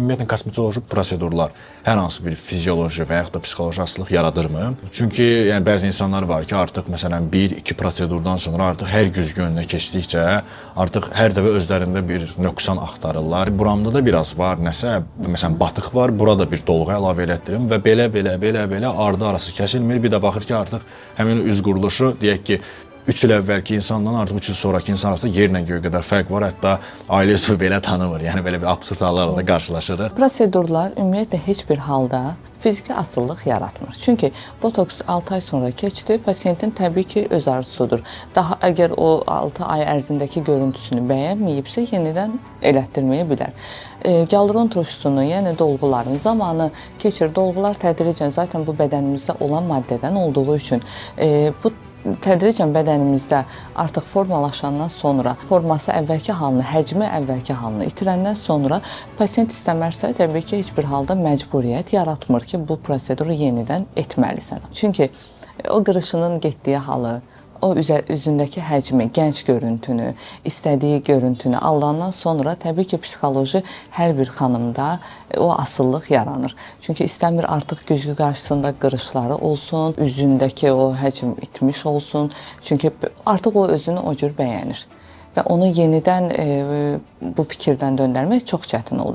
Ümumiyyətlə, kosmetoloji prosedurlar hər hansı bir fizioloji və yaxud da psixoloji asılılıq yaradırmı? Çünki yəni, bəzi insanlar var ki, artıq məsələn 1-2 prosedurdan sonra artıq hər güzgününə keçdikcə artıq hər dəfə özlərində bir nöqsan axtarırlar. Buramda da biraz var, nəsə, məsələn batıq var, burada bir dolğu əlavə elətdirim və belə ardı arası kəsilmir. Bir də baxır ki, artıq həmin üz quruluşu, deyək ki, 3 il əvvəlki insandan artıq 3 il sonraki insan arasında yerlə göy qədər fərq var. Hətta ailə üzvü belə tanımır. Yəni belə bir absurd hallarla da qarşılaşırıq. Prosedurlar ümumiyyətlə heç bir halda fiziki asılılıq yaratmır. Çünki botoks 6 ay sonra keçdi, pasiyentin təbii ki öz arzusudur. Daha əgər o 6 ay ərzindəki görüntüsünü bəyənməyibsə, yenidən elətdirməyə bilər. Hialuron turşusunu, yəni dolğuların zamanı keçir. Dolğular tədricən zaten bu bədənimizdə olan maddədən olduğu üçün bu tədricən bədənimizdə artıq formalaşandan sonra, forması əvvəlki halını, həcmi əvvəlki halını itirəndən sonra pasiyent istəmərsə, təbii ki, heç bir halda məcburiyyət yaratmır ki, bu proseduru yenidən etməlisən. Çünki o qırışının getdiyi halı, o üzündəki həcmi, gənc görüntünü, istədiyi görüntünü alandan sonra təbii ki, psixoloji hər bir xanımda o asıllıq yaranır. Çünki istəmir artıq güzgü qarşısında qırışları olsun, üzündəki o həcm itmiş olsun. Çünki artıq o özünü o cür bəyənir və onu yenidən bu fikirdən döndərmək çox çətin olur.